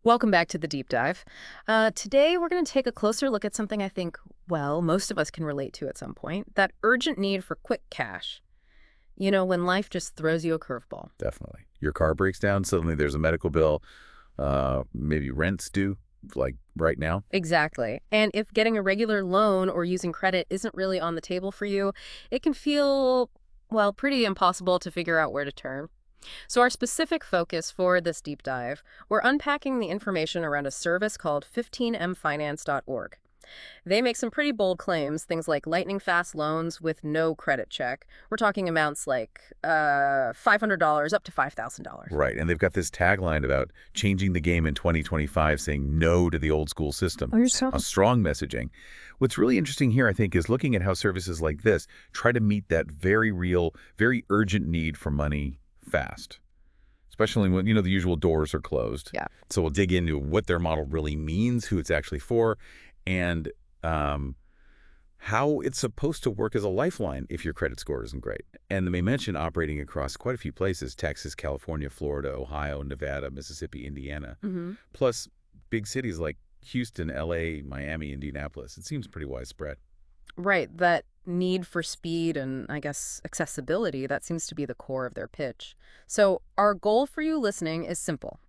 Welcome back to the deep dive. Today, we're going to take a closer look at something I think, well, most of us can relate to at some point, that urgent need for quick cash. You know, when life just throws you a curveball. Definitely. Your car breaks down, suddenly there's a medical bill, maybe rent's due, like right now. Exactly. And if getting a regular loan or using credit isn't really on the table for you, it can feel, well, pretty impossible to figure out where to turn. So, our specific focus for this deep dive, we're unpacking the information around a service called 15mfinance.org. They make some pretty bold claims, things like lightning fast loans with no credit check. We're talking amounts like $500 up to $5,000. Right. And they've got this tagline about changing the game in 2025, saying no to the old school system. Oh, you're A talking. strong messaging. What's really interesting here, I think, is looking at how services like this try to meet that very real, very urgent need for money fast. Especially when, the usual doors are closed. Yeah. So we'll dig into what their model really means, who it's actually for, and how it's supposed to work as a lifeline if your credit score isn't great. And they mention operating across quite a few places: Texas, California, Florida, Ohio, Nevada, Mississippi, Indiana, Hmm. plus big cities like Houston, LA, Miami, Indianapolis. It seems pretty widespread. Right. That need for speed and, I guess, accessibility, that seems to be the core of their pitch. So, our goal for you listening is simple: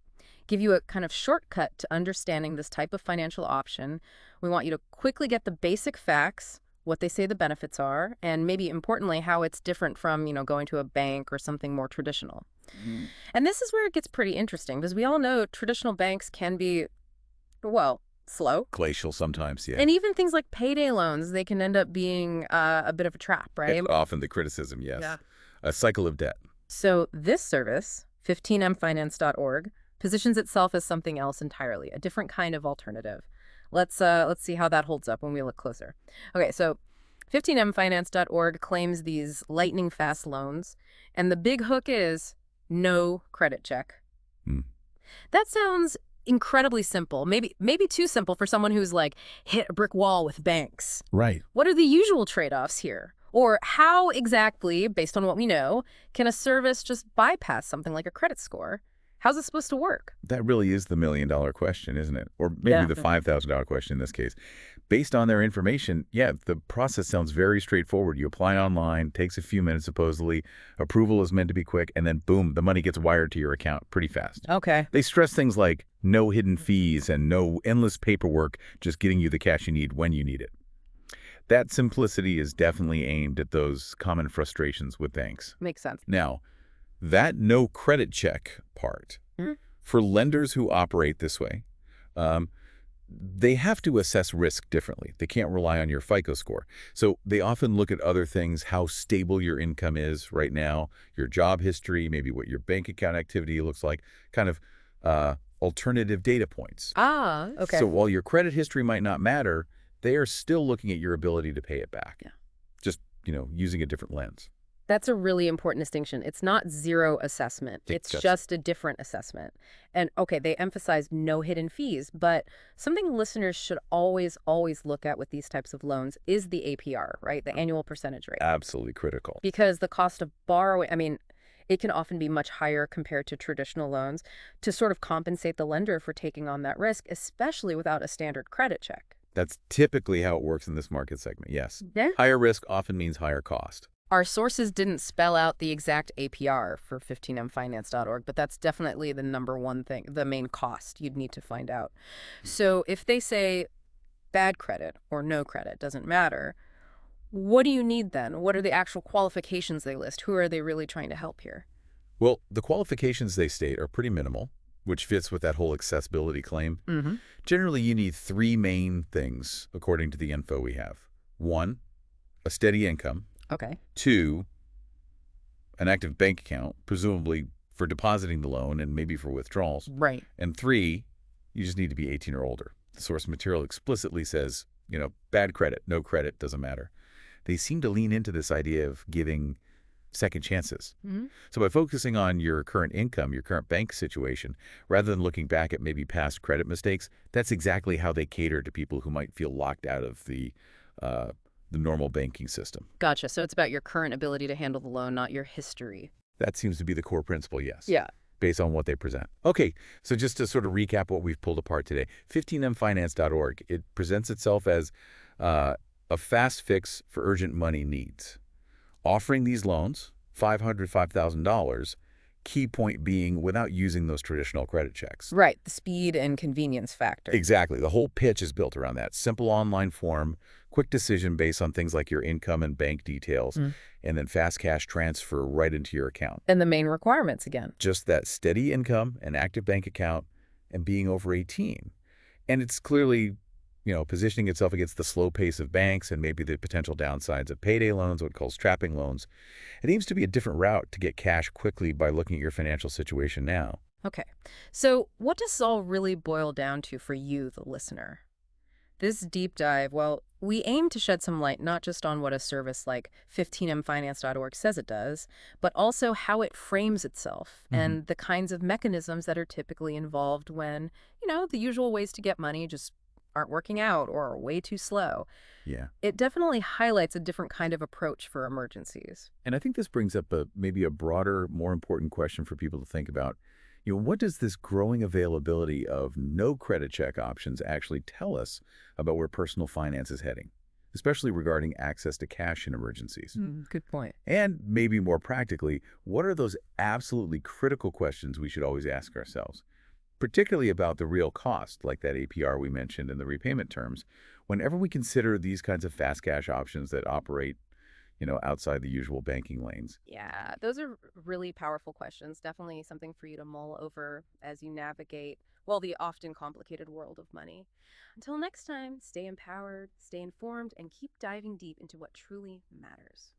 give you a kind of shortcut to understanding this type of financial option. We want you to quickly get the basic facts, what they say the benefits are, and maybe importantly, how it's different from, going to a bank or something more traditional. Mm. And this is where it gets pretty interesting because we all know traditional banks can be, well, slow. Glacial sometimes, yeah. And even things like payday loans, they can end up being a bit of a trap, right? Often the criticism, yes. Yeah. A cycle of debt. So this service, 15mfinance.org, positions itself as something else entirely, a different kind of alternative. Let's see how that holds up when we look closer. Okay, so 15mfinance.org claims these lightning fast loans, and the big hook is no credit check. Hmm. That sounds incredibly simple, maybe too simple for someone who's like hit a brick wall with banks. Right. What are the usual trade-offs here? Or how exactly, based on what we know, can a service just bypass something like a credit score? How's it supposed to work? That really is the $1,000,000 question, isn't it? Or maybe Yeah. the $5,000 question in this case. Based on their information, yeah, the process sounds very straightforward. You apply online, takes a few minutes supposedly, approval is meant to be quick, and then boom, the money gets wired to your account pretty fast. Okay. They stress things like no hidden fees and no endless paperwork, just getting you the cash you need when you need it. That simplicity is definitely aimed at those common frustrations with banks. Makes sense. Now, that no credit check part, Mhm. for lenders who operate this way, um, they have to assess risk differently. They can't rely on your FICO score. So they often look at other things: how stable your income is right now, your job history, maybe what your bank account activity looks like, kind of alternative data points. Ah, okay. So while your credit history might not matter, they are still looking at your ability to pay it back. Yeah. Just, using a different lens. That's a really important distinction. It's not zero assessment. It's just a different assessment. And okay, they emphasize no hidden fees, but something listeners should always, always look at with these types of loans is the APR, right? The annual percentage rate. Absolutely critical. Because the cost of borrowing, I mean, it can often be much higher compared to traditional loans to sort of compensate the lender for taking on that risk, especially without a standard credit check. That's typically how it works in this market segment, yes. Yeah. Higher risk often means higher cost. Our sources didn't spell out the exact APR for 15mfinance.org, but that's definitely the number one thing, the main cost you'd need to find out. So if they say bad credit or no credit, doesn't matter, what do you need then? What are the actual qualifications they list? Who are they really trying to help here? Well, the qualifications they state are pretty minimal, which fits with that whole accessibility claim. Mm-hmm. Generally, you need three main things, according to the info we have. One, a steady income. Okay. Two, an active bank account, presumably for depositing the loan and maybe for withdrawals. Right. And three, you just need to be 18 or older. The source material explicitly says, bad credit, no credit, doesn't matter. They seem to lean into this idea of giving second chances. Mm-hmm. So by focusing on your current income, your current bank situation, rather than looking back at maybe past credit mistakes, that's exactly how they cater to people who might feel locked out of the normal banking system. Gotcha. So it's about your current ability to handle the loan, not your history. That seems to be the core principle, yes. Yeah. based on what they present. Okay, so just to sort of recap what we've pulled apart today, 15mfinance.org, it presents itself as a fast fix for urgent money needs. Offering these loans, $500, $5,000, key point being without using those traditional credit checks. Right, the speed and convenience factor. Exactly. The whole pitch is built around that. Simple online form, quick decision based on things like your income and bank details, and then fast cash transfer right into your account. And the main requirements again. Just that steady income, an active bank account, and being over 18. And it's clearly, positioning itself against the slow pace of banks and maybe the potential downsides of payday loans, what it calls trapping loans. It aims to be a different route to get cash quickly by looking at your financial situation now. Okay, so what does this all really boil down to for you, the listener? This deep dive, well, we aim to shed some light not just on what a service like 15mfinance.org says it does, but also how it frames itself and the kinds of mechanisms that are typically involved when, the usual ways to get money just aren't working out or are way too slow. Yeah. It definitely highlights a different kind of approach for emergencies. And I think this brings up maybe a broader, more important question for people to think about. What does this growing availability of no credit check options actually tell us about where personal finance is heading, especially regarding access to cash in emergencies? Good point. And maybe more practically, what are those absolutely critical questions we should always ask ourselves, particularly about the real cost, like that APR we mentioned in the repayment terms, whenever we consider these kinds of fast cash options that operate outside the usual banking lanes? Yeah, those are really powerful questions. Definitely something for you to mull over as you navigate, well, the often complicated world of money. Until next time, stay empowered, stay informed, and keep diving deep into what truly matters.